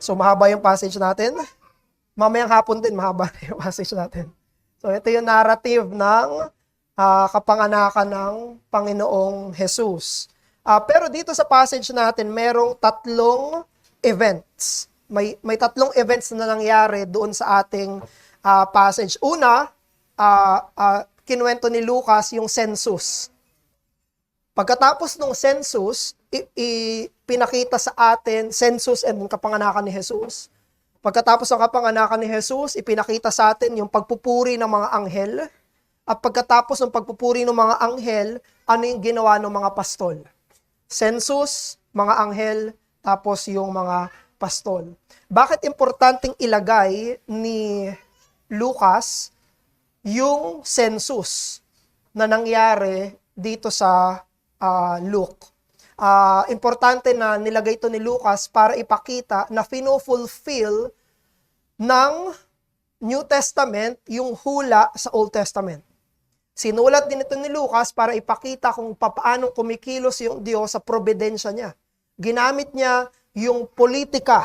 So, mahaba yung passage natin. Mamayang hapon din, mahaba yung passage natin. So, ito yung narrative ng kapanganakan ng Panginoong Jesus. Pero dito sa passage natin, merong tatlong events. May tatlong events na nangyari doon sa ating passage. Una, kinuwento ni Lucas yung census. Pagkatapos ng census, pinakita sa atin, census and kapanganakan ni Jesus. Pagkatapos ng kapanganakan ni Jesus, ipinakita sa atin yung pagpupuri ng mga anghel. At pagkatapos ng pagpupuri ng mga anghel, ano yung ginawa ng mga pastol? Census, mga anghel, tapos yung mga pastol. Bakit importanteng ilagay ni Lucas yung census na nangyari dito sa Luke? Importante na nilagay ito ni Lucas para ipakita na fino-fulfill ng New Testament yung hula sa Old Testament. Sinulat din ito ni Lucas para ipakita kung paano kumikilos yung Diyos sa probidensya niya. Ginamit niya yung politika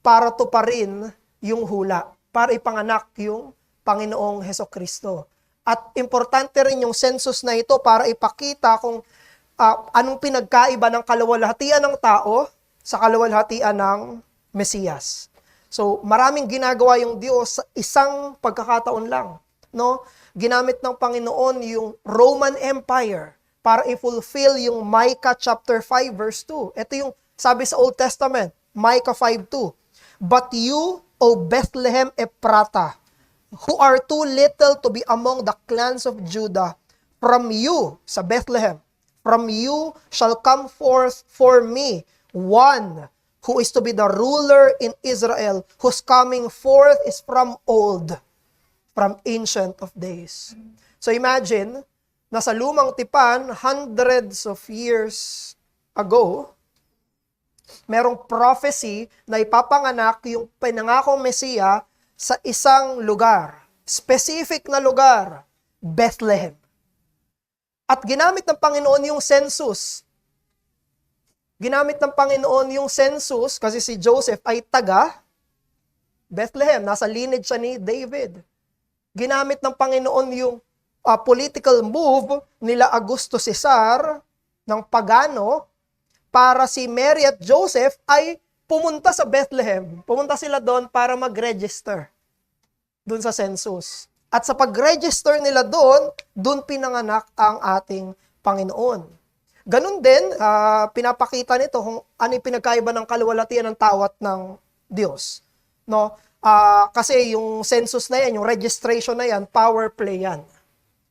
para tuparin yung hula, para ipanganak yung Panginoong Hesukristo. At importante rin yung census na ito para ipakita kung anong pinagkaiba ng kaluwalhatian ng tao sa kaluwalhatian ng Mesiyas. So, maraming ginagawa yung Diyos sa isang pagkakataon lang, no? Ginamit ng Panginoon yung Roman Empire para i-fulfill yung Micah chapter 5 verse 2. Ito yung sabi sa Old Testament, Micah 5:2. But you, O Bethlehem Ephrata, who are too little to be among the clans of Judah, from you, sa Bethlehem, from you shall come forth for me one who is to be the ruler in Israel, whose coming forth is from old, from ancient of days. So imagine, nasa lumang tipan, hundreds of years ago, merong prophecy na ipapanganak yung pinangakong Mesiya sa isang lugar, specific na lugar, Bethlehem. At ginamit ng Panginoon yung census. Ginamit ng Panginoon yung census kasi si Joseph ay taga Bethlehem. Nasa lineage siya ni David. Ginamit ng Panginoon yung political move nila Augusto Caesar ng pagano para si Mary at Joseph ay pumunta sa Bethlehem. Pumunta sila doon para mag-register doon sa census. At sa pag-register nila doon pinanganak ang ating Panginoon. Ganun din, pinapakita nito kung ano yung pinagkaiba ng kaluwalhatian ng tao at ng Diyos. No? Kasi yung census na yan, yung registration na yan, power play yan.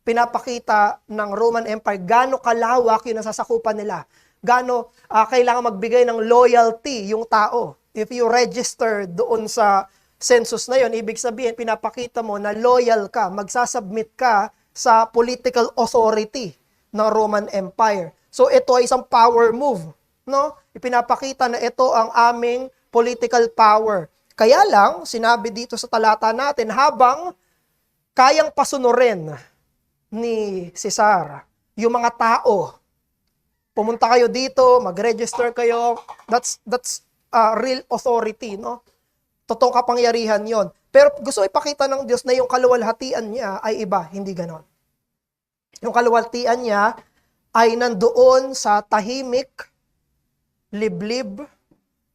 Pinapakita ng Roman Empire gaano kalawak yung nasasakupan nila. Gaano kailangan magbigay ng loyalty yung tao. If you register doon sa census na yon, ibig sabihin, pinapakita mo na loyal ka, magsasubmit ka sa political authority ng Roman Empire. So ito ay isang power move, no? Ipinapakita na ito ang aming political power. Kaya lang, sinabi dito sa talata natin, habang kayang pasunurin ni Caesar, yung mga tao, pumunta kayo dito, mag-register kayo, that's real authority, no? Totoong kapangyarihan yon. Pero gusto ipakita ng Diyos na yung kaluwalhatian niya ay iba, hindi ganon. Yung kaluwalhatian niya ay nandoon sa tahimik, liblib,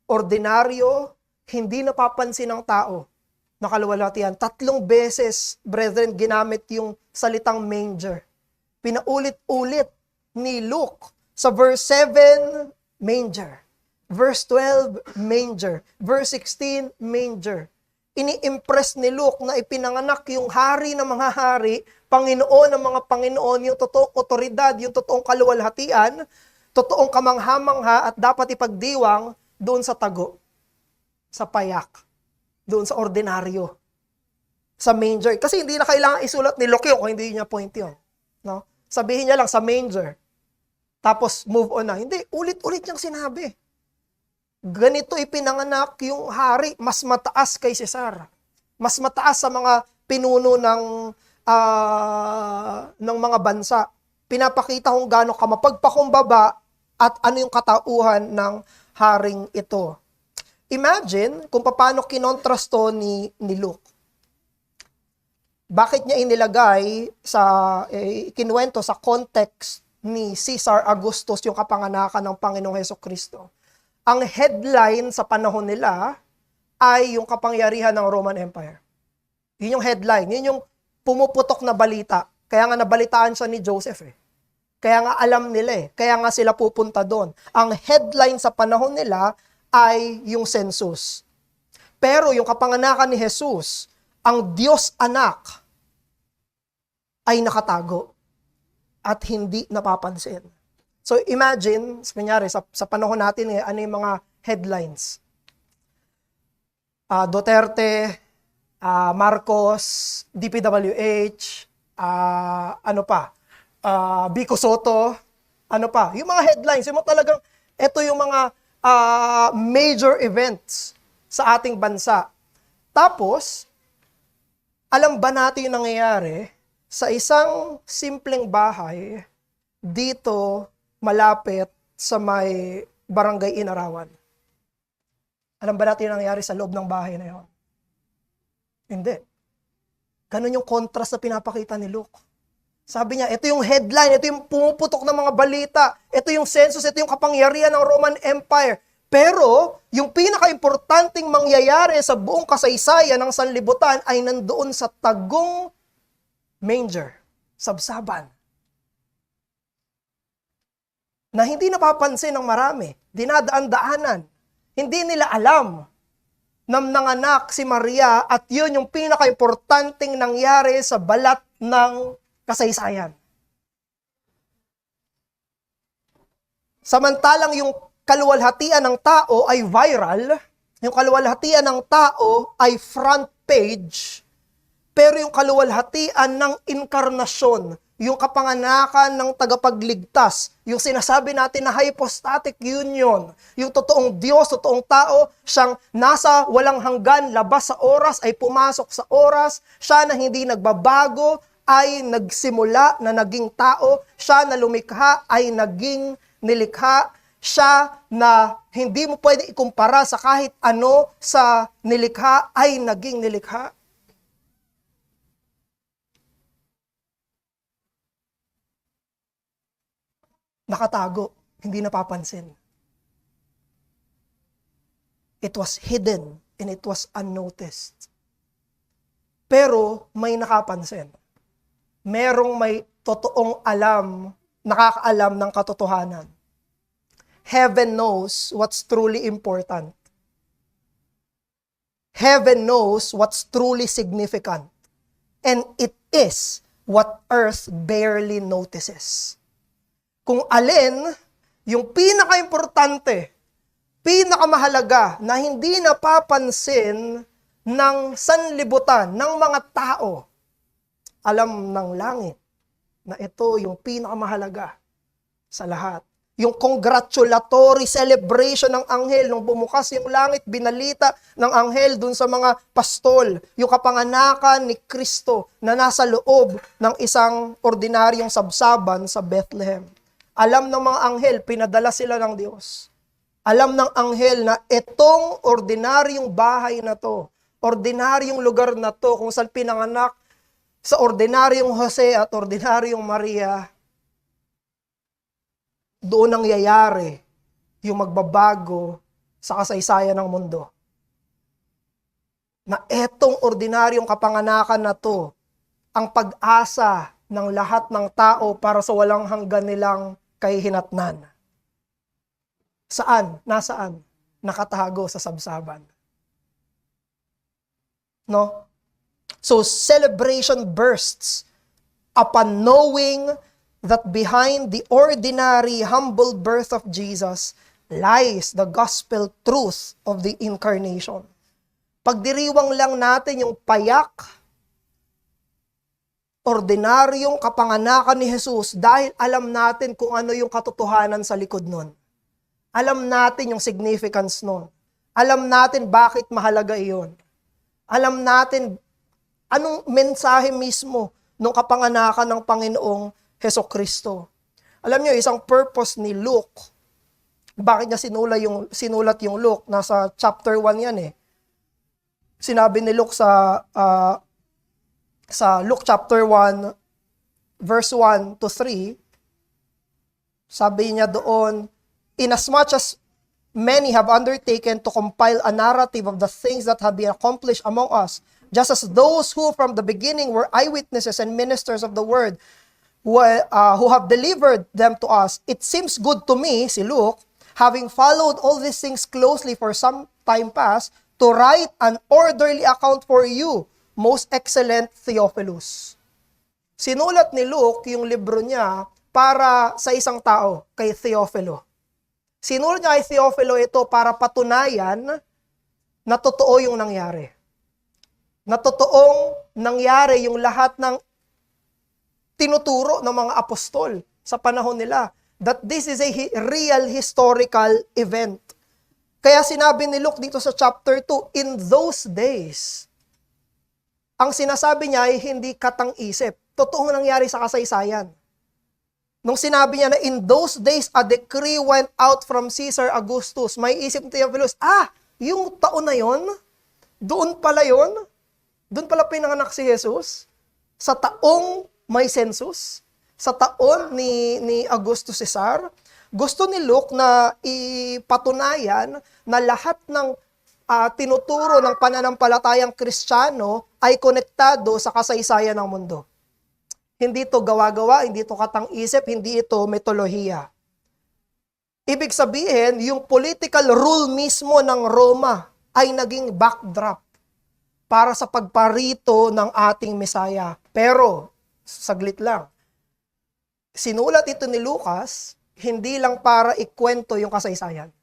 ordinaryo, hindi napapansin ng tao na kaluwalhatian. 3 beses, brethren, ginamit yung salitang manger. Pinaulit-ulit ni Luke. Sa verse 7, manger. Verse 12, manger. Verse 16, manger. Ini-impress ni Luke na ipinanganak yung hari ng mga hari, Panginoon ng mga Panginoon, yung totoong otoridad, yung totoong kaluwalhatian, totoong kamangha-mangha at dapat ipagdiwang doon sa tago, sa payak, doon sa ordinaryo, sa manger. Kasi hindi na kailangan isulat ni Luke yun kung hindi niya point yun. No? Sabihin niya lang sa manger. Tapos move on na. Hindi, ulit-ulit niyang sinabi. Ganito ipinanganak yung hari, mas mataas kay Caesar. Mas mataas sa mga pinuno ng mga bansa. Pinapakita kung gaano ka mapagpakumbaba at ano yung katauhan ng haring ito. imagine kung paano kinontrast to ni Luke. Bakit niya inilagay kinuwento sa context ni Caesar Augustus yung kapanganakan ng Panginoong Hesukristo? Ang headline sa panahon nila ay yung kapangyarihan ng Roman Empire. Yun yung headline, yun yung pumuputok na balita. Kaya nga nabalitaan siya ni Joseph eh. Kaya nga alam nila eh. Kaya nga sila pupunta doon. Ang headline sa panahon nila ay yung census. Pero yung kapanganakan ni Jesus, ang Diyos anak, ay nakatago at hindi napapansin. So imagine, kunyari, sa panahon natin, ano yung mga headlines? Duterte, Marcos, DPWH, Vico Soto, yung mga headlines, yung mga talagang, ito yung mga major events sa ating bansa. Tapos, alam ba natin yung nangyayari sa isang simpleng bahay dito malapit sa may Barangay Inarawan? Alam ba natin yung nangyayari sa loob ng bahay na yun? Hindi. Ganun yung contrast na pinapakita ni Luke. Sabi niya, ito yung headline, ito yung pumuputok ng mga balita, ito yung census, ito yung kapangyarihan ng Roman Empire. Pero, yung pinaka-importanting mangyayari sa buong kasaysayan ng sanlibutan ay nandoon sa tagong manger, sabsaban. Na hindi napapansin ng marami, dinadaan-daanan. Hindi nila alam na nanganak si Maria at yun yung pinaka-importanting nangyari sa balat ng kasaysayan. Samantalang yung kaluwalhatian ng tao ay viral, yung kaluwalhatian ng tao ay front page, pero yung kaluwalhatian ng inkarnasyon, yung kapanganakan ng tagapagligtas, yung sinasabi natin na hypostatic union, yung totoong Diyos, totoong tao, siyang nasa walang hanggan, labas sa oras, ay pumasok sa oras, siya na hindi nagbabago, ay nagsimula na naging tao, siya na lumikha ay naging nilikha, siya na hindi mo pwede ikumpara sa kahit ano sa nilikha ay naging nilikha. Nakatago, hindi napapansin. It was hidden and it was unnoticed. Pero may nakapansin. Merong may totoong alam, nakakaalam ng katotohanan. Heaven knows what's truly important. Heaven knows what's truly significant. And it is what earth barely notices. Kung alin yung pinaka-importante, pinakamahalaga na hindi napapansin ng sanlibutan, ng mga tao, alam ng langit na ito yung pinakamahalaga sa lahat. Yung congratulatory celebration ng anghel nung bumukas yung langit, binalita ng anghel dun sa mga pastol, yung kapanganakan ni Kristo na nasa loob ng isang ordinaryong sabsaban sa Bethlehem. Alam ng mga anghel, pinadala sila ng Diyos. Alam ng anghel na itong ordinaryong bahay na to, ordinaryong lugar na to, kung saan pinanganak sa ordinaryong Jose at ordinaryong Maria, doon nangyayari yung magbabago sa kasaysayan ng mundo. Na etong ordinaryong kapanganakan na to, ang pag-asa ng lahat ng tao para sa walang hanggan nilang kahihinatnan. Saan? Nasaan? Nakatago sa sabsaban. No? So celebration bursts upon knowing that behind the ordinary, humble birth of Jesus lies the gospel truth of the incarnation. Pagdiriwang lang natin yung payak, ordinaryong kapanganakan ni Jesus dahil alam natin kung ano yung katotohanan sa likod nun. Alam natin yung significance nun. Alam natin bakit mahalaga iyon. Alam natin anong mensahe mismo ng kapanganakan ng Panginoong Hesukristo. Alam niyo, isang purpose ni Luke Bakit niya sinulat yung Luke? Nasa chapter 1 yan eh. Sinabi ni Luke sa Luke chapter 1, verse 1 to 3, sabi niya doon, inasmuch as many have undertaken to compile a narrative of the things that have been accomplished among us, just as those who from the beginning were eyewitnesses and ministers of the word, who have delivered them to us, it seems good to me, si Luke, having followed all these things closely for some time past, to write an orderly account for you, most excellent Theophilus. Sinulat ni Luke yung libro niya para sa isang tao, kay Theophilo. Sinulat niya kay Theophilo ito para patunayan na totoo yung nangyari. Na totoong nangyari yung lahat ng tinuturo ng mga apostol sa panahon nila. That this is a real historical event. Kaya sinabi ni Luke dito sa chapter 2, in those days, ang sinasabi niya ay hindi katang-isip. Totoong nangyari sa kasaysayan. Nung sinabi niya na in those days, a decree went out from Caesar Augustus, may isip ni Theophilus, yung taon na yon, doon pala yon, doon pala pinanganak si Jesus, sa taong may census, sa taon ni Augustus Caesar. Gusto ni Luke na ipatunayan na lahat ng tinuturo ng pananampalatayang Kristiyano ay konektado sa kasaysayan ng mundo. Hindi ito gawa-gawa, hindi ito katang-isip, hindi ito mitolohiya. Ibig sabihin, yung political rule mismo ng Roma ay naging backdrop para sa pagparito ng ating Mesaya. Pero, saglit lang, sinulat ito ni Lucas, hindi lang para ikwento yung kasaysayan.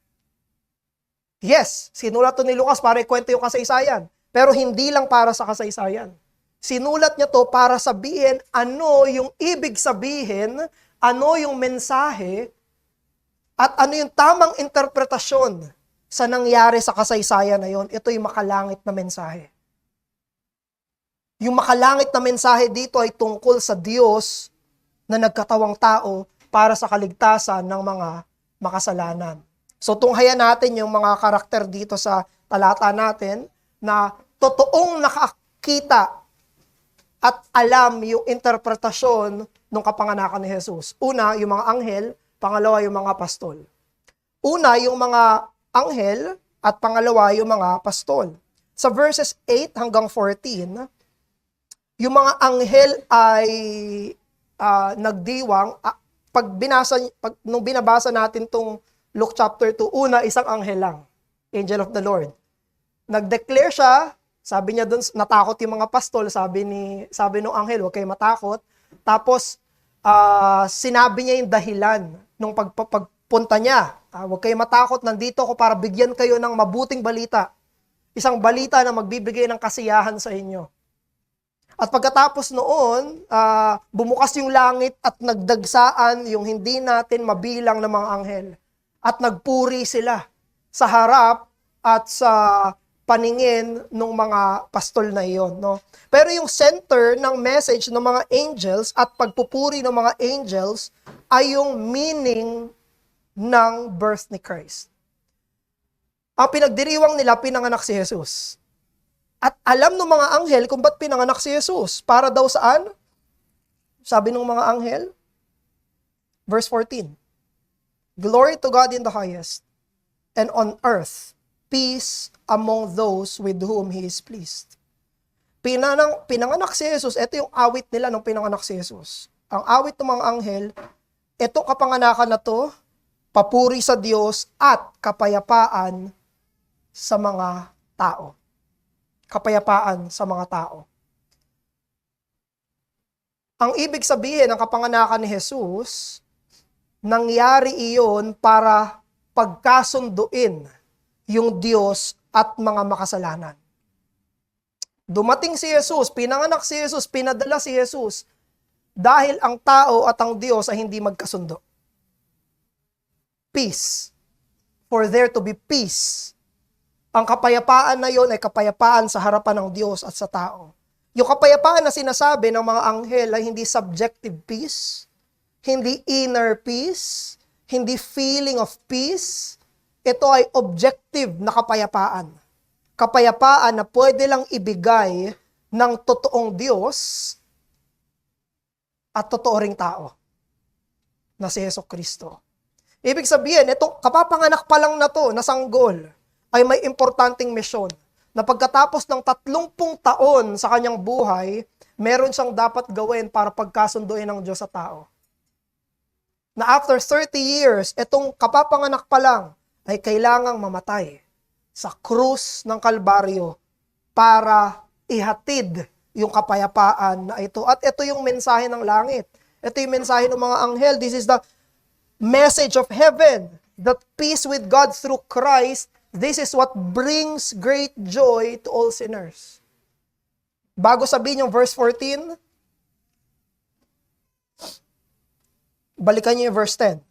Yes, sinulat ito ni Lucas para ikwento yung kasaysayan, pero hindi lang para sa kasaysayan. Sinulat niya to para sabihin ano yung ibig sabihin, ano yung mensahe, at ano yung tamang interpretasyon sa nangyari sa kasaysayan na yon. Ito yung makalangit na mensahe. Yung makalangit na mensahe dito ay tungkol sa Diyos na nagkatawang tao para sa kaligtasan ng mga makasalanan. So tunghayan natin yung mga karakter dito sa talata natin na totoong nakakita at alam yung interpretasyon ng kapanganakan ni Jesus. Una, yung mga anghel. Pangalawa, yung mga pastol. Una, yung mga anghel at pangalawa, yung mga pastol. Sa verses 8 hanggang 14, yung mga anghel ay nagdiwang. Nung binabasa natin tong Luke chapter 2, una, isang anghel lang, angel of the Lord. Nag-declare siya, sabi niya doon, natakot yung mga pastol, sabi nung anghel, huwag kayo matakot. Tapos, sinabi niya yung dahilan nung pagpunta niya. Huwag kayo matakot, nandito ako para bigyan kayo ng mabuting balita. Isang balita na magbibigay ng kasiyahan sa inyo. At pagkatapos noon, bumukas yung langit at nagdagsaan yung hindi natin mabilang ng mga anghel. At nagpuri sila sa harap at sa paningin ng mga pastol na iyon. No? Pero yung center ng message ng mga angels at pagpupuri ng mga angels ay yung meaning ng birth ni Christ. Ang pinagdiriwang nila, pinanganak si Jesus. At alam ng mga anghel kung ba't pinanganak si Jesus. Para daw saan? Sabi ng mga anghel, verse 14, Glory to God in the highest, and on earth, peace among those with whom He is pleased. Pinanganak si Jesus, ito yung awit nila nung pinanganak si Jesus. Ang awit ng mga anghel, itong kapanganakan na to, papuri sa Diyos at kapayapaan sa mga tao. Kapayapaan sa mga tao. Ang ibig sabihin ng kapanganakan ni Jesus, nangyari iyon para pagkasunduin yung Diyos at mga makasalanan. Dumating si Jesus, pinanganak si Jesus, pinadala si Jesus, dahil ang tao at ang Diyos ay hindi magkasundo. Peace. For there to be peace. Ang kapayapaan na yon ay kapayapaan sa harapan ng Diyos at sa tao. Yung kapayapaan na sinasabi ng mga anghel ay hindi subjective peace, hindi inner peace, hindi feeling of peace. Ito ay objective na kapayapaan. Kapayapaan na pwede lang ibigay ng totoong Diyos at totoo ring tao na si Jesucristo. Ibig sabihin, itong kapapanganak pa lang na to, na sanggol, ay may importanteng misyon na pagkatapos ng 30 taon sa kanyang buhay, meron siyang dapat gawin para pagkasunduin ng Diyos sa tao. Na after 30 years, itong kapapanganak pa lang ay kailangang mamatay sa krus ng Kalbaryo para ihatid yung kapayapaan na ito. At ito yung mensahe ng langit. Ito yung mensahe ng mga anghel. This is the message of heaven. That peace with God through Christ, this is what brings great joy to all sinners. Bago sabihin yung verse 14, balikan niyo yung verse 10.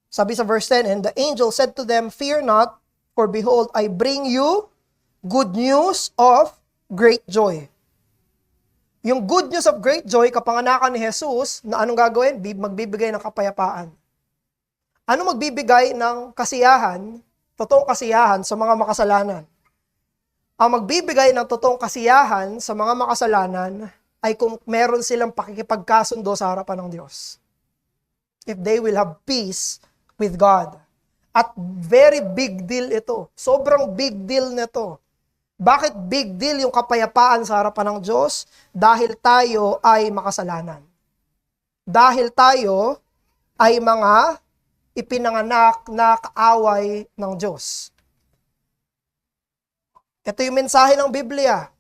Sabi sa verse 10, and the angel said to them, fear not, for behold, I bring you good news of great joy. Yung good news of great joy, kapanganakan ni Jesus, na anong gagawin? Magbibigay ng kapayapaan. Ano magbibigay ng kasiyahan, totoong kasiyahan sa mga makasalanan? Ang magbibigay ng totoong kasiyahan sa mga makasalanan ay kung meron silang pakikipagkasundo sa harapan ng Diyos. If they will have peace with God. At very big deal ito. Sobrang big deal nito. Bakit big deal yung kapayapaan sa harapan ng Diyos? Dahil tayo ay makasalanan. Dahil tayo ay mga ipinanganak na kaaway ng Diyos. Ito yung mensahe ng Biblia.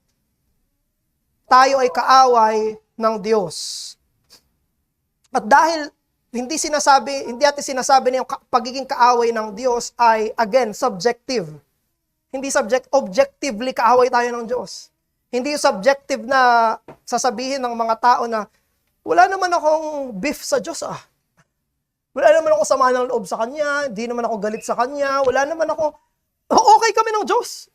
Tayo ay kaaway ng Diyos. At dahil hindi natin sinasabi na yung pagiging kaaway ng Diyos ay, again, subjective. Hindi objectively kaaway tayo ng Diyos. Hindi yung subjective na sasabihin ng mga tao na, wala naman akong beef sa Diyos Wala naman ako sama ng loob sa Kanya, hindi naman ako galit sa Kanya, wala naman ako, okay kami ng Diyos.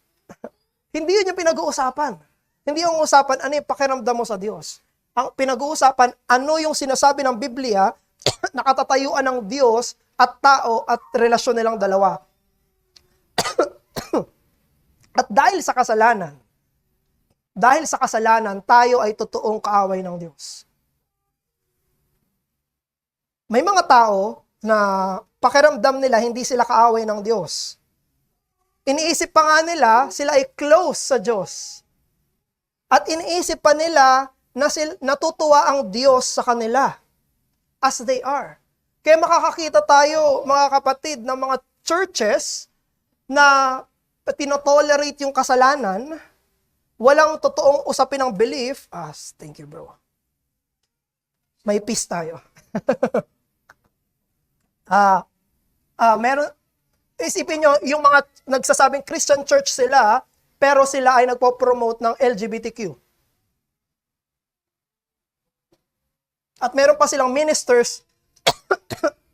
Hindi yun yung pinag-uusapan. Hindi yung usapan, ano yung pakiramdam mo sa Diyos. Ang pinag-uusapan, ano yung sinasabi ng Biblia, nakatatayuan ng Diyos at tao at relasyon nilang dalawa. At dahil sa kasalanan, tayo ay totoong kaaway ng Diyos. May mga tao na pakiramdam nila hindi sila kaaway ng Diyos. Iniisip pa nga nila, sila ay close sa Diyos. At iniisip pa nila na natutuwa ang Diyos sa kanila as they are. Kaya makakakita tayo, mga kapatid, ng mga churches na tinotolerate yung kasalanan, walang totoong usapin ng belief. Thank you, bro. May peace tayo. Meron, isipin nyo, yung mga nagsasabing Christian church sila, pero sila ay nagpo-promote ng LGBTQ. At meron pa silang ministers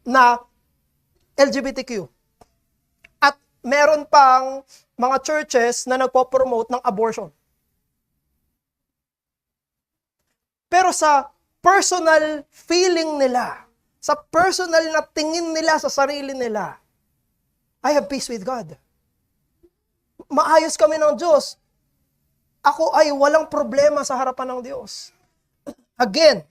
na LGBTQ. At meron pang mga churches na nagpo-promote ng abortion. Pero sa personal feeling nila, sa personal na tingin nila sa sarili nila, I have peace with God. Maayos kami ng Diyos. Ako ay walang problema sa harapan ng Diyos. Again,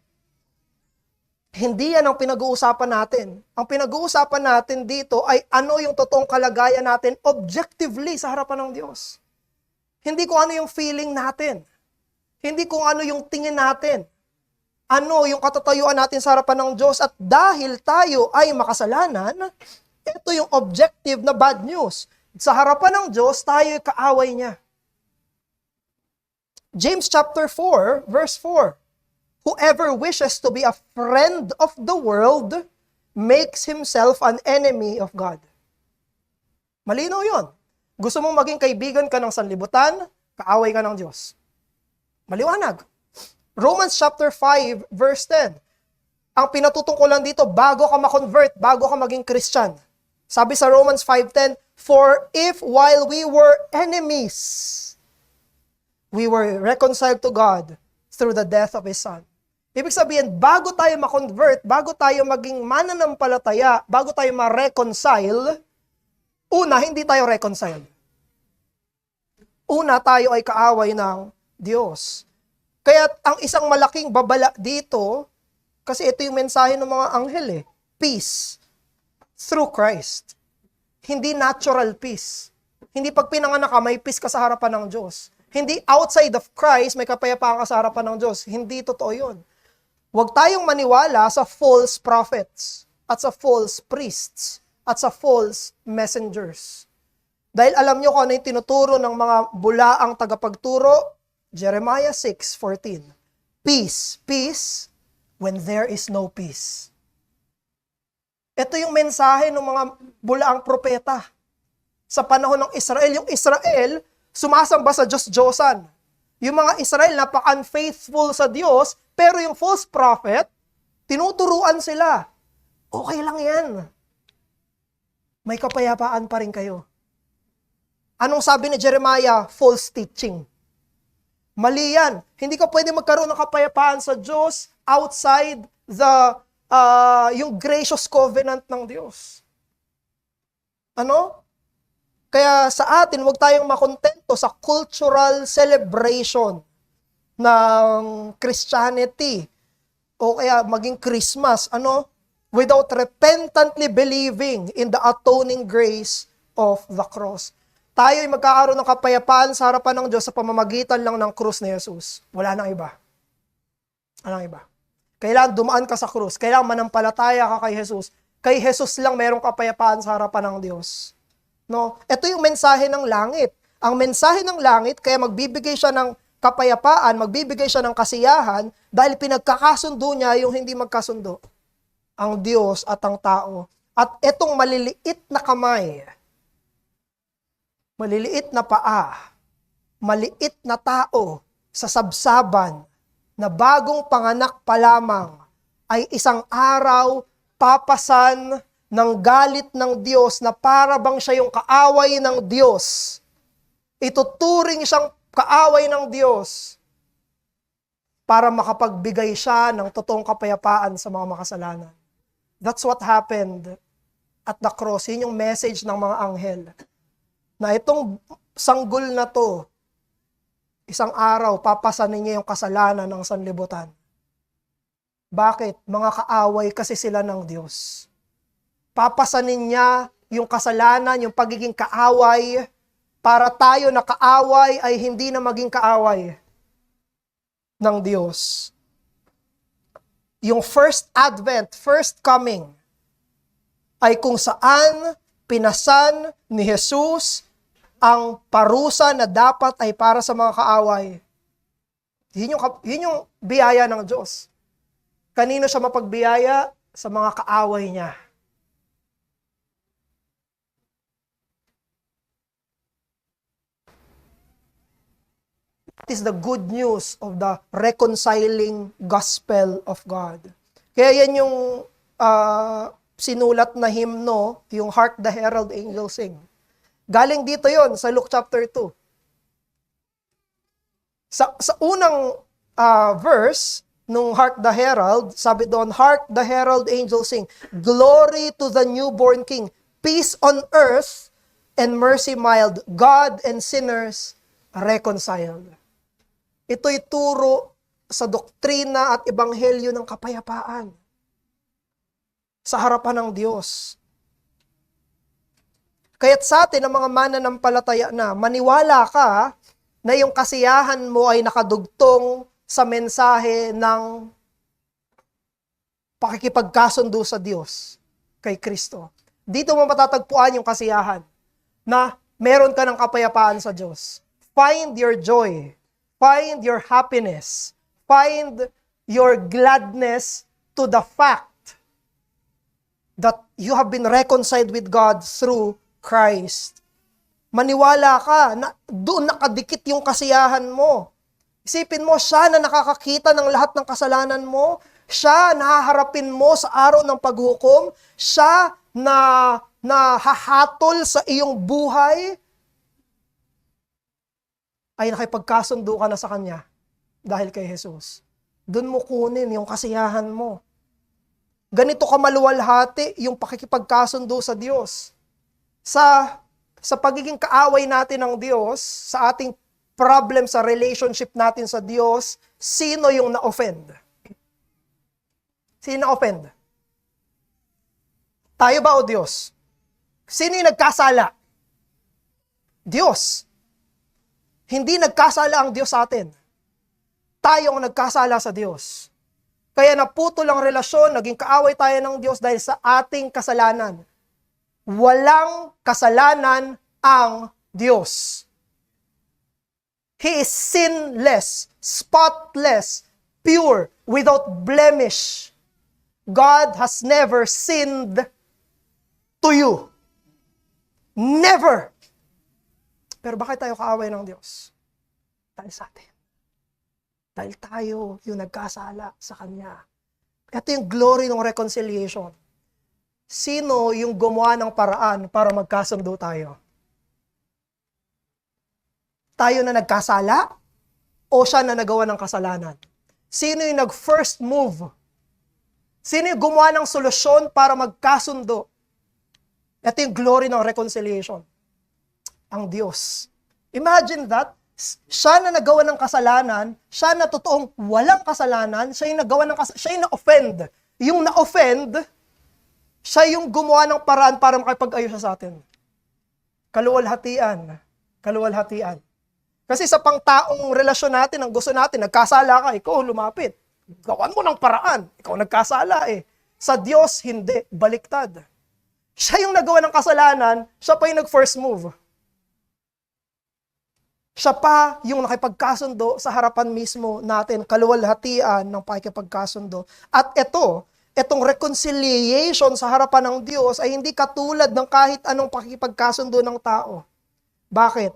hindi yan ang pinag-uusapan natin. Ang pinag-uusapan natin dito ay ano yung totoong kalagayan natin objectively sa harapan ng Diyos. Hindi kung ano yung feeling natin. Hindi kung ano yung tingin natin. Ano yung katatayuan natin sa harapan ng Diyos. At dahil tayo ay makasalanan, ito yung objective na bad news. Sa harapan ng Diyos, tayo ay kaaway niya. James chapter 4, verse 4. Whoever wishes to be a friend of the world makes himself an enemy of God. Malinaw yun. Gusto mong maging kaibigan ka ng sanlibutan, kaaway ka ng Diyos. Maliwanag. Romans chapter 5, verse 10. Ang pinatutungkulan dito, bago ka ma-convert, bago ka maging Christian. Sabi sa Romans 5:10, for if while we were enemies, we were reconciled to God through the death of His Son. Ibig sabihin, bago tayo ma-convert, bago tayo maging mananampalataya, bago tayo ma-reconcile, una, hindi tayo reconcile. Una, tayo ay kaaway ng Diyos. Kaya ang isang malaking babala dito, kasi ito yung mensahe ng mga anghel peace through Christ. Hindi natural peace. Hindi pag pinanganak ka, may peace ka sa harapan ng Diyos. Hindi outside of Christ, may kapayapaan ka sa harapan ng Diyos. Hindi totoo yun. Huwag tayong maniwala sa false prophets, at sa false priests, at sa false messengers. Dahil alam nyo kung ano yung tinuturo ng mga bulaang tagapagturo, Jeremiah 6:14. Peace, peace, when there is no peace. Ito yung mensahe ng mga bulaang propeta. Sa panahon ng Israel, yung Israel, sumasamba sa Diyos-Diyosan. Yung mga Israel, napaka-unfaithful sa Diyos, pero yung false prophet, tinuturuan sila. Okay lang yan. May kapayapaan pa rin kayo. Anong sabi ni Jeremiah? False teaching. Mali yan. Hindi ka pwede magkaroon ng kapayapaan sa Diyos outside yung gracious covenant ng Diyos. Ano? Kaya sa atin, huwag tayong makontento sa cultural celebration ng Christianity o kaya maging Christmas, without repentantly believing in the atoning grace of the cross. Tayo ay magkakaroon ng kapayapaan sa harapan ng Diyos sa pamamagitan lang ng krus ni Jesus. Wala nang iba. Walang iba. Kailangan dumaan ka sa krus. Kailangan manampalataya ka kay Jesus. Kay Jesus lang mayroong kapayapaan sa harapan ng Diyos. No? Ito yung mensahe ng langit. Ang mensahe ng langit, kaya magbibigay siya ng kapayapaan, magbibigay siya ng kasiyahan, dahil pinagkakasundo niya yung hindi magkasundo. Ang Diyos at ang tao. At itong maliliit na kamay, maliliit na paa, maliit na tao sa sabsaban na bagong panganak pa lamang ay isang araw papasan ng galit ng Diyos na para bang siya yung kaaway ng Diyos. Ituturing siyang kaaway ng Diyos para makapagbigay siya ng totoong kapayapaan sa mga makasalanan. That's what happened at the cross. Yun yung message ng mga anghel. Na itong sanggol na to, isang araw, papasanin niya yung kasalanan ng sanlibutan. Bakit? Mga kaaway kasi sila ng Diyos. Papasanin niya yung kasalanan, yung pagiging kaaway, para tayo na kaaway ay hindi na maging kaaway ng Diyos. Yung first advent, first coming, ay kung saan pinasan ni Jesus ang parusa na dapat ay para sa mga kaaway. Yun yung biyaya ng Diyos. Kanino siya mapagbiyaya? Sa mga kaaway niya. It is the good news of the reconciling gospel of God. Kaya yan yung sinulat na hymno, yung Hark the Herald Angels Sing. Galing dito yon sa Luke chapter 2. Sa unang verse, nung Hark the Herald, sabi doon, Hark the Herald Angels Sing, Glory to the newborn King, peace on earth, and mercy mild, God and sinners reconciled. Ito'y turo sa doktrina at ebanghelyo ng kapayapaan sa harapan ng Diyos. Kaya't sa atin, ang mga mananampalataya na, maniwala ka na yung kasiyahan mo ay nakadugtong sa mensahe ng pakikipagkasundo sa Diyos kay Kristo. Dito mo matatagpuan yung kasiyahan na meron ka ng kapayapaan sa Diyos. Find your joy. Find your happiness. Find your gladness to the fact that you have been reconciled with God through Christ. Maniwala ka na doon nakadikit yung kasiyahan mo. Isipin mo, siya na nakakakita ng lahat ng kasalanan mo, siya na haharapin mo sa araw ng paghukom, siya na hahatol sa iyong buhay, ay nakipagkasundo ka na sa Kanya dahil kay Jesus. Doon mo kunin yung kasiyahan mo. Ganito ka maluwalhati yung pakikipagkasundo sa Diyos. Sa pagiging kaaway natin ng Diyos, sa ating problem sa relationship natin sa Diyos, sino yung na-offend? Sino na-offend? Tayo ba o Diyos? Sino yung nagkasala? Diyos. Hindi nagkasala ang Diyos sa atin. Tayo ang nagkasala sa Diyos. Kaya naputol ang relasyon, naging kaaway tayo ng Diyos dahil sa ating kasalanan. Walang kasalanan ang Diyos. He is sinless, spotless, pure, without blemish. God has never sinned to you. Never. Pero bakit tayo kaaway ng Diyos? Dahil sa atin. Dahil tayo yung nagkasala sa Kanya. Ito yung glory ng reconciliation. Sino yung gumawa ng paraan para magkasundo tayo? Tayo na nagkasala? O siya na nagawa ng kasalanan? Sino yung nag-first move? Sino yung gumawa ng solusyon para magkasundo? Ito yung glory ng reconciliation. Ang Diyos. Imagine that. Siya na nagawa ng kasalanan, siya na totoong walang kasalanan, siya yung nagawa ng kasalanan, siya yung na-offend. Yung na-offend, siya yung gumawa ng paraan para makipag-ayos sa atin. Kaluwalhatian. Kaluwalhatian. Kasi sa pangtaong relasyon natin, ang gusto natin, nagkasala ka, ikaw lumapit. Gawan mo ng paraan. Ikaw nagkasala eh. Sa Diyos, hindi. Baliktad. Siya yung nagawa ng kasalanan, siya pa yung nag-first move. Siya pa yung nakipagkasundo sa harapan mismo natin, kaluwalhatian ng pakikipagkasundo. At itong reconciliation sa harapan ng Diyos ay hindi katulad ng kahit anong pakikipagkasundo ng tao. Bakit?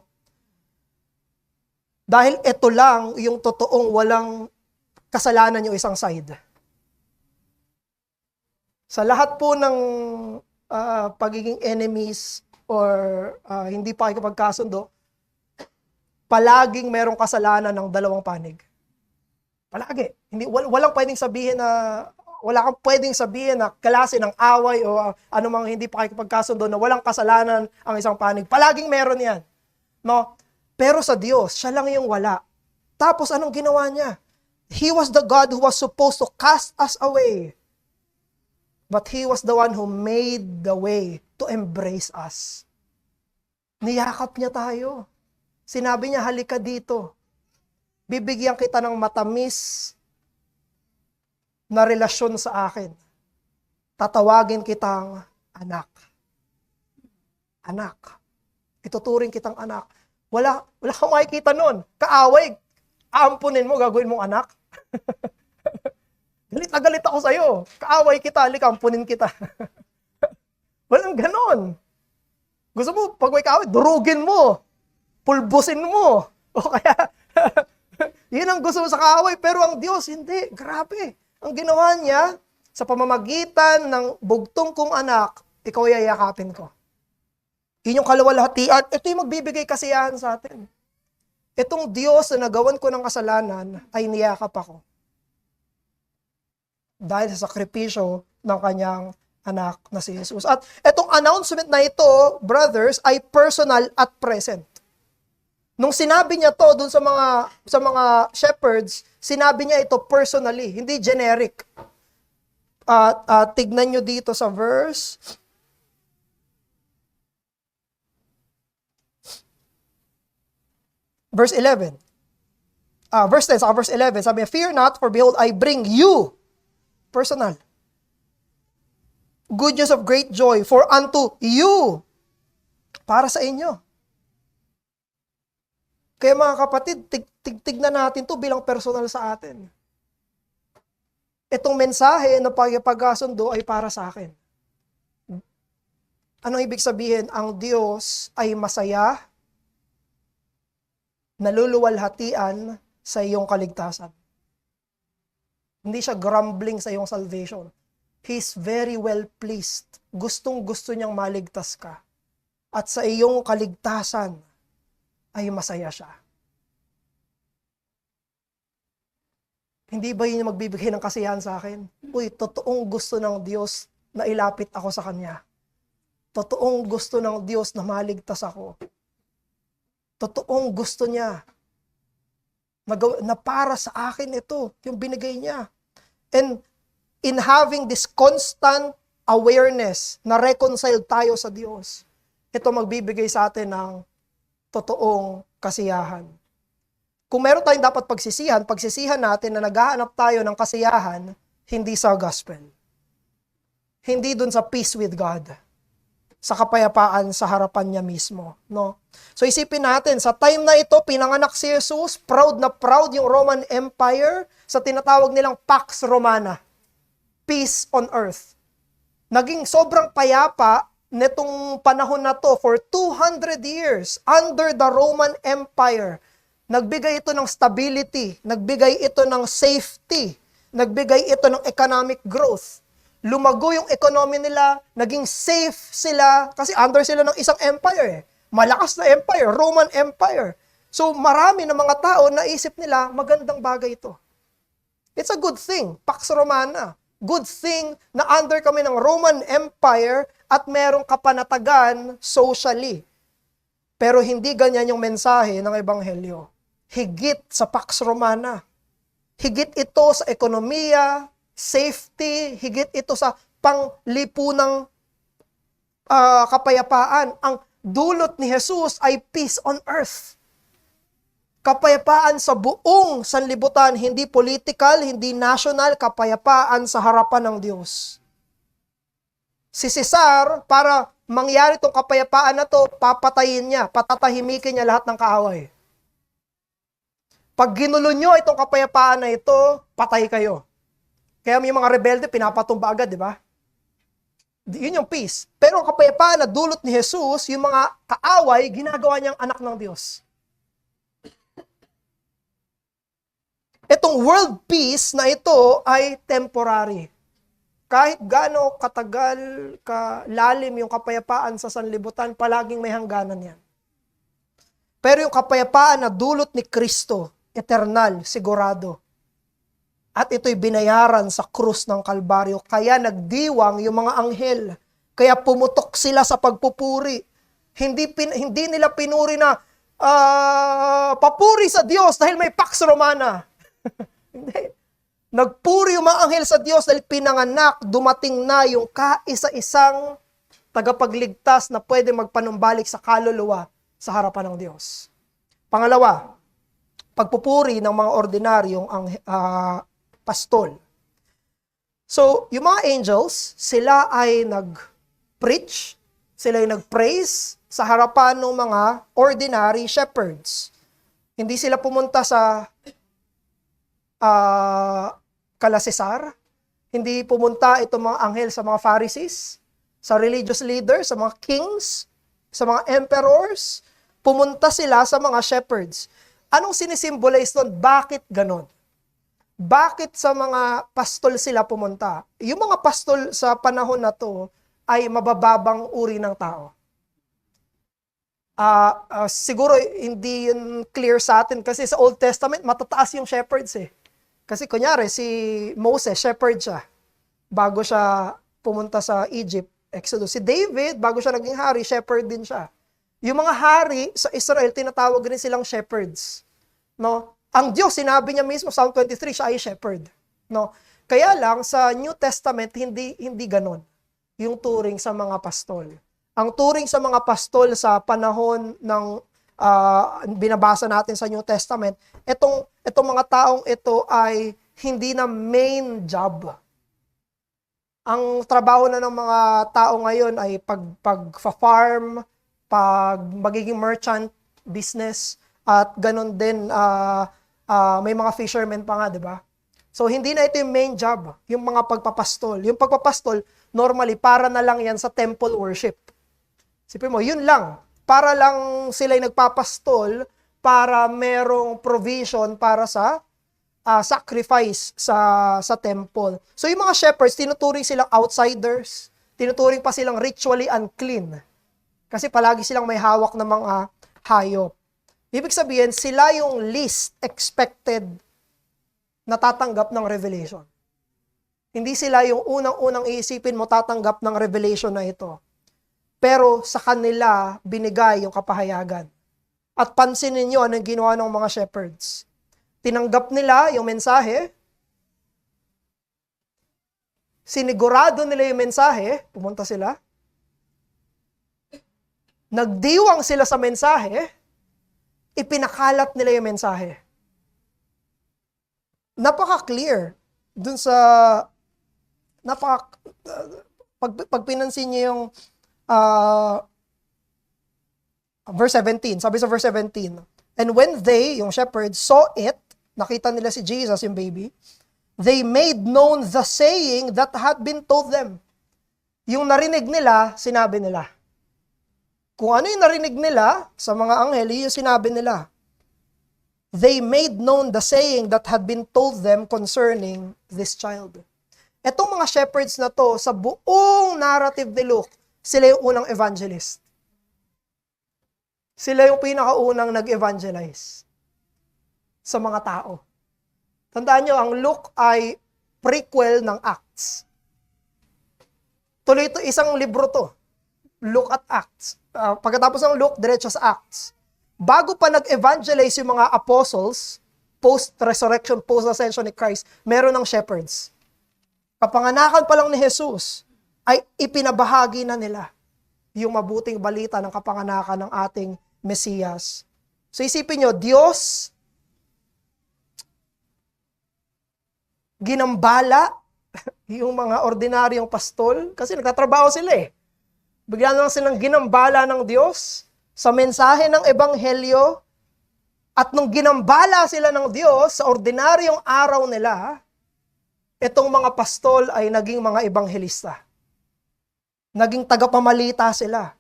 Dahil ito lang yung totoong walang kasalanan yung isang side. Sa lahat po ng pagiging enemies or hindi pakikipagkasundo, palaging merong kasalanan ng dalawang panig. Palagi. Walang pwedeng sabihin na klase ng away o anumang hindi pakikipagkasundo na walang kasalanan ang isang panig. Palaging meron yan. No? Pero sa Diyos, siya lang yung wala. Tapos anong ginawa niya? He was the God who was supposed to cast us away. But He was the one who made the way to embrace us. Niyakap niya tayo. Sinabi niya, halika dito. Bibigyan kita ng matamis na relasyon sa akin. Tatawagin kitang anak. Anak. Ituturing kitang anak. Wala kang makikita nun. Kaaway. Aampunin mo, gagawin mong anak. Galit na galit ako sa'yo. Kaaway kita, halika, ampunin kita. Walang ganon. Gusto mo, pag may kaaway, durugin mo. Pulbusin mo. O kaya, yun ang gusto mo sa kaaway. Pero ang Diyos, hindi. Grabe. Ang ginawa niya, sa pamamagitan ng bugtong kong anak, ikaw yayakapin ko. Yun yung kaluwalhatian. Ito yung magbibigay kasiyahan sa atin. Itong Diyos na nagawan ko ng kasalanan, ay niyakap ako. Dahil sa sakripisyo ng kanyang anak na si Jesus. At itong announcement na ito, brothers, ay personal at present. Nung sinabi niya to dun sa mga shepherds, sinabi niya ito personally, hindi generic. Tignan nyo dito sa verse 11. Verse 10, saka verse 11, sabi niya, fear not, for behold, I bring you, personal, good news of great joy, for unto you, para sa inyo. Kaya mga kapatid, tignan natin to bilang personal sa atin. Itong mensahe na pagkasundo ay para sa akin. Anong ibig sabihin? Ang Diyos ay masaya, naluluwalhatian sa iyong kaligtasan. Hindi siya grumbling sa iyong salvation. He's very well pleased. Gustong-gusto niyang maligtas ka. At sa iyong kaligtasan ay masaya siya. Hindi ba yun yung magbibigay ng kasiyahan sa akin? Uy, totoong gusto ng Diyos na ilapit ako sa Kanya. Totoong gusto ng Diyos na maligtas ako. Totoong gusto niya na para sa akin ito, yung binigay niya. And in having this constant awareness na reconciled tayo sa Diyos, ito magbibigay sa atin ng totoong kasiyahan. Kung meron tayong dapat pagsisihan natin na naghahanap tayo ng kasiyahan, hindi sa gospel. Hindi dun sa peace with God. Sa kapayapaan sa harapan niya mismo. No? So isipin natin, sa time na ito, pinanganak si Jesus, proud na proud yung Roman Empire sa tinatawag nilang Pax Romana. Peace on earth. Naging sobrang payapa netong panahon na to for 200 years under the Roman Empire. Nagbigay ito ng stability, nagbigay ito ng safety, nagbigay ito ng economic growth. Lumago yung economy nila, naging safe sila, kasi under sila ng isang empire eh. Malakas na empire, Roman Empire. So marami ng mga tao naisip nila, magandang bagay ito. It's a good thing, Pax Romana. Good thing na under kami ng Roman Empire at merong kapanatagan socially. Pero hindi ganyan yung mensahe ng Ebanghelyo. Higit sa Pax Romana. Higit ito sa ekonomiya, safety, higit ito sa panglipunang kapayapaan. Ang dulot ni Jesus ay peace on earth. Kapayapaan sa buong sanlibutan, hindi political, hindi national, kapayapaan sa harapan ng Diyos. Si Cesar, para mangyari itong kapayapaan na to, papatayin niya, patatahimikin niya lahat ng kaaway. Pag ginulo nyo itong kapayapaan na ito, patay kayo. Kaya may mga rebelde, pinapatumba agad, di ba? Yun yung peace. Pero ang kapayapaan na dulot ni Jesus, yung mga kaaway, ginagawa niyang anak ng Diyos. Itong world peace na ito ay temporary. Kahit gaano katagal, kalalim yung kapayapaan sa sanlibutan, palaging may hangganan yan. Pero yung kapayapaan na dulot ni Kristo, eternal, sigurado. At ito'y binayaran sa krus ng Kalbaryo. Kaya nagdiwang yung mga anghel. Kaya pumutok sila sa pagpupuri. Hindi nila pinuri na papuri sa Diyos dahil may Pax Romana. Hindi. Nagpuri yung mga anghel sa Diyos dahil pinanganak, dumating na yung kaisa-isang tagapagligtas na pwede magpanumbalik sa kaluluwa sa harapan ng Diyos. Pangalawa, pagpupuri ng mga ordinaryong pastol. So, yung mga angels, sila ay nag-preach, sila ay nag-praise sa harapan ng mga ordinary shepherds. Hindi sila pumunta sa kala Cesar, hindi pumunta itong mga anghel sa mga Pharisees, sa religious leaders, sa mga kings, sa mga emperors, pumunta sila sa mga shepherds. Anong sinisimbolize nun? Bakit ganon? Bakit sa mga pastol sila pumunta? Yung mga pastol sa panahon na to ay mabababang uri ng tao. Siguro hindi yun clear sa atin kasi sa Old Testament matataas yung shepherds eh. Kasi kunyari si Moses, shepherd siya bago siya pumunta sa Egypt, Exodus. Si David, bago siya naging hari, shepherd din siya. Yung mga hari sa Israel, tinatawag rin silang shepherds. No? Ang Diyos, sinabi niya mismo, Psalm 23, siya ay shepherd. No? Kaya lang, sa New Testament, hindi ganon yung turing sa mga pastol. Ang turing sa mga pastol sa panahon ng binabasa natin sa New Testament, itong mga taong ito ay hindi na main job. Ang trabaho na ng mga tao ngayon ay pag-farm, pag magiging merchant business, at ganon din may mga fishermen pa nga, di ba? So, hindi na ito yung main job, yung mga pagpapastol. Yung pagpapastol, normally, para na lang yan sa temple worship. Sipin mo, yun lang. Para lang sila'y nagpapastol, para merong provision para sa sacrifice sa temple. So, yung mga shepherds, tinuturing silang outsiders, tinuturing pa silang ritually unclean. Kasi palagi silang may hawak ng mga hayop. Ibig sabihin, sila yung least expected natatanggap ng revelation. Hindi sila yung unang-unang iisipin mo tatanggap ng revelation na ito. Pero sa kanila, binigay yung kapahayagan. At pansinin nyo anong ginawa ng mga shepherds. Tinanggap nila yung mensahe, sinigurado nila yung mensahe, pumunta sila, nagdiwang sila sa mensahe, ipinakalat nila yung mensahe. Napaka-clear dun sa pag pinansin niyo yung verse 17, sabi sa verse 17, and when they, yung shepherds, saw it, nakita nila si Jesus, yung baby, they made known the saying that had been told them. Yung narinig nila, sinabi nila. Kung ano yung narinig nila sa mga anghel, yung sinabi nila. They made known the saying that had been told them concerning this child. Etong mga shepherds na to, sa buong narrative ni Luke, sila yung unang evangelist. Sila yung pinakaunang nag-evangelize sa mga tao. Tandaan nyo, ang Luke ay prequel ng Acts. Tuloy ito, isang libro to. Luke at Acts. Pagkatapos ng Luke, diretso sa Acts. Bago pa nag-evangelize yung mga apostles, post-resurrection, post-ascension ni Christ, meron ng shepherds. Kapanganakan pa lang ni Jesus, ay ipinabahagi na nila yung mabuting balita ng kapanganakan ng ating Mesiyas. So isipin nyo, Diyos, ginambala yung mga ordinaryong pastol, kasi nagtatrabaho sila eh. Bigla na lang silang ginambala ng Diyos sa mensahe ng Ebanghelyo, at nung ginambala sila ng Diyos sa ordinaryong araw nila, itong mga pastol ay naging mga ebanghelista. Naging tagapamalita sila.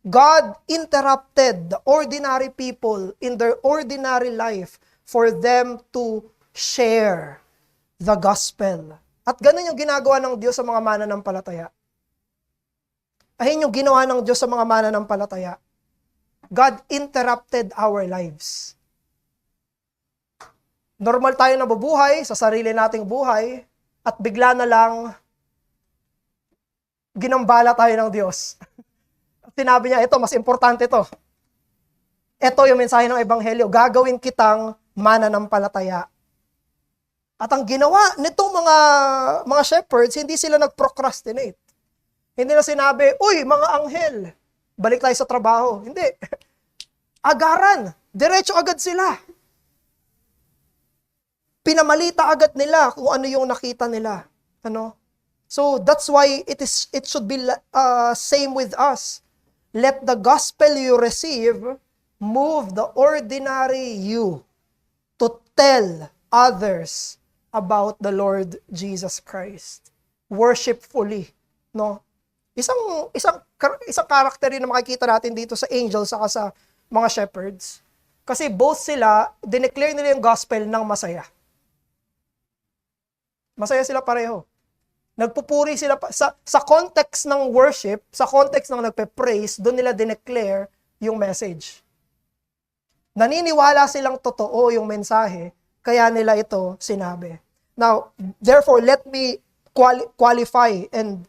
God interrupted the ordinary people in their ordinary life for them to share the gospel. At ganun yung ginagawa ng Diyos sa mga mananampalataya. Ayun yung ginawa ng Diyos sa mga mananampalataya. God interrupted our lives. Normal tayo nabubuhay sa sarili nating buhay, at bigla na lang ginambala tayo ng Diyos. Sinabi niya, ito, mas importante to. Ito yung mensahe ng Ebanghelyo, gagawin kitang mananampalataya. At ang ginawa nitong mga shepherds, hindi sila nag-procrastinate. Hindi na sinabi, uy, mga anghel, balik tayo sa trabaho. Hindi. Agaran. Diretso agad sila. Pinamalita agad nila kung ano yung nakita nila. Ano? So that's why it should be same with us. Let the gospel you receive move the ordinary you to tell others about the Lord Jesus Christ. Worshipfully, no? Isang character yun na makikita natin dito sa angels saka sa mga shepherds. Kasi both sila, dineclare nila yung gospel ng masaya. Masaya sila pareho. Nagpupuri sila sa context ng worship, sa context ng nagpe-praise, doon nila dineclare yung message. Naniniwala silang totoo yung mensahe, kaya nila ito sinabi. Now, therefore, let me qualify and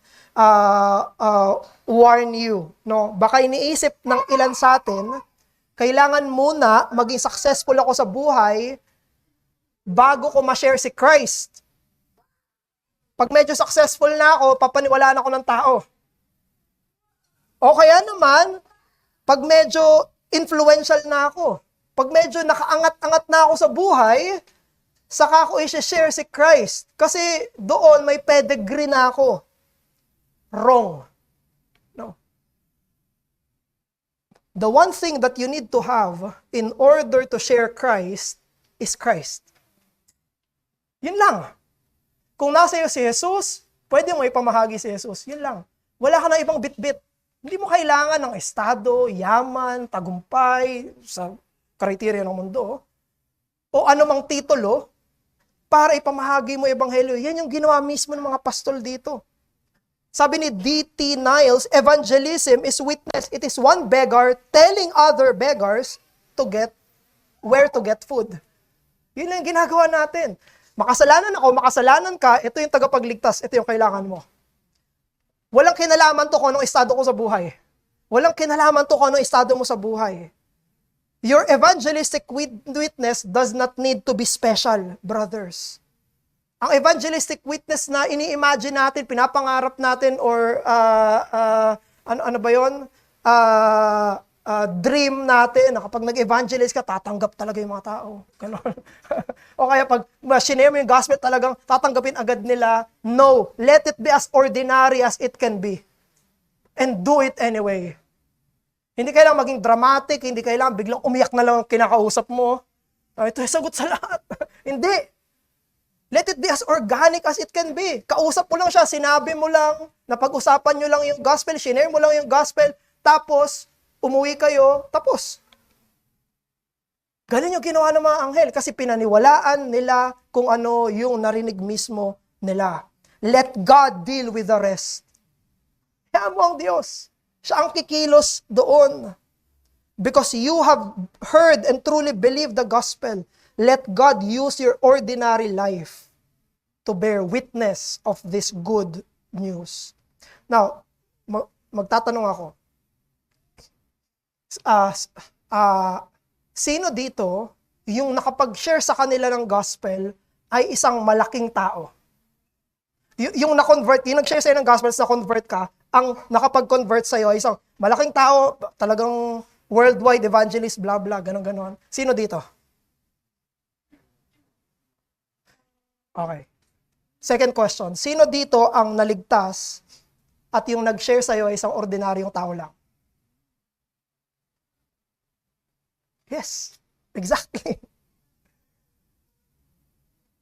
warn you. No? Baka iniisip ng ilan sa atin, kailangan muna maging successful ako sa buhay bago ko ma-share si Christ. Pag medyo successful na ako, papaniwalaan ako ng tao. O kaya naman, pag medyo influential na ako, pag medyo nakaangat-angat na ako sa buhay, saka ako i-share si Christ. Kasi doon may pedigree na ako. Wrong. No. The one thing that you need to have in order to share Christ is Christ. Yun lang. Kung nasa iyo si Jesus, pwede mo ipamahagi si Jesus. Yun lang. Wala ka na ibang bit-bit. Hindi mo kailangan ng estado, yaman, tagumpay, sa kriteria ng mundo, o anumang titulo, para ipamahagi mo ebanghelyo. Yan yung ginawa mismo ng mga pastol dito. Sabi ni D.T. Niles, evangelism is witness. It is one beggar telling other beggars where to get food. Yun lang ginagawa natin. Makasalanan ako, makasalanan ka, ito yung tagapagligtas, ito yung kailangan mo. Walang kinalaman to kung anong estado ko sa buhay. Walang kinalaman to kung anong estado mo sa buhay. Your evangelistic witness does not need to be special, brothers. Ang evangelistic witness na ini-imagine natin, pinapangarap natin, or ano ba yun? Dream natin na kapag nag-evangelize ka, tatanggap talaga yung mga tao. Ganon. O kaya pag sinare mo yung gospel, talagang tatanggapin agad nila. No, let it be as ordinary as it can be. And do it anyway. Hindi kailangan maging dramatic, hindi kailangan biglang umiyak na lang ang kinakausap mo. Ito ay sagot sa lahat. Hindi. Let it be as organic as it can be. Kausap mo lang siya, sinabi mo lang, napag-usapan nyo lang yung gospel, sinare mo lang yung gospel, tapos, umuwi kayo, tapos. Ganun yung ginawa ng mga anghel kasi pinaniwalaan nila kung ano yung narinig mismo nila. Let God deal with the rest. Kaya mo ang Diyos. Siya ang kikilos doon. Because you have heard and truly believed the gospel, let God use your ordinary life to bear witness of this good news. Now, magtatanong ako. Sino dito yung nakapag-share sa kanila ng gospel ay isang malaking tao? Yung na-convert, yung nag-share sa'yo ng gospel, na-convert ka, ang nakapag-convert sa'yo ay isang malaking tao, talagang worldwide evangelist, blah blah, ganon. Sino dito? Okay. Second question, sino dito ang naligtas at yung nag-share sa'yo ay isang ordinaryong tao lang? Yes, exactly.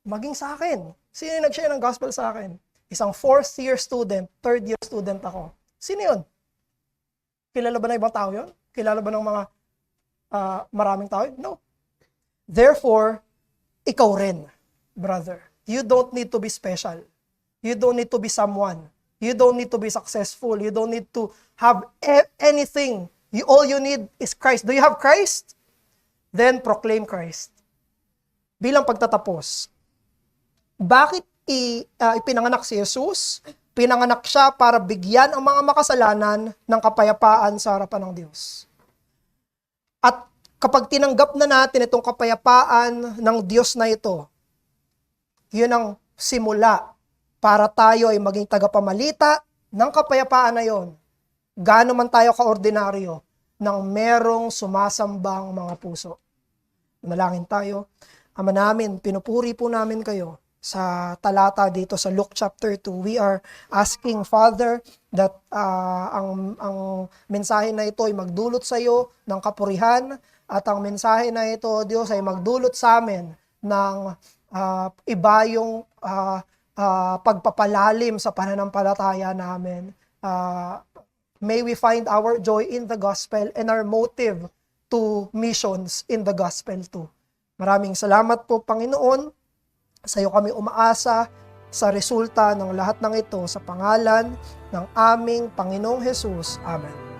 Maging sa akin. Sino yung nag-share ng gospel sa akin? Isang 4th year student, 3rd year student ako. Sino yun? Kilala ba na ibang tao yun? Kilala ba ng mga maraming tao yun? No. Therefore, ikaw rin, brother. You don't need to be special. You don't need to be someone. You don't need to be successful. You don't need to have anything. All you need is Christ. Do you have Christ? Then proclaim Christ. Bilang pagtatapos, bakit ipinanganak si Jesus? Pinanganak siya para bigyan ang mga makasalanan ng kapayapaan sa harapan ng Diyos. At kapag tinanggap na natin itong kapayapaan ng Diyos na ito, yun ang simula para tayo ay maging tagapamalita ng kapayapaan na yon. Gaano man tayo kaordinaryo ng merong sumasambang mga puso. Manalangin tayo. Ama namin, pinupuri po namin kayo sa talata dito sa Luke chapter 2. We are asking, Father, that ang mensahe na ito ay magdulot sa iyo ng kapurihan at ang mensahe na ito, Diyos, ay magdulot sa amin ng iba yung pagpapalalim sa pananampalataya namin. May we find our joy in the gospel and our motive to missions in the gospel too. Maraming salamat po, Panginoon. Sa iyo kami umaasa sa resulta ng lahat ng ito sa pangalan ng aming Panginoong Hesus. Amen.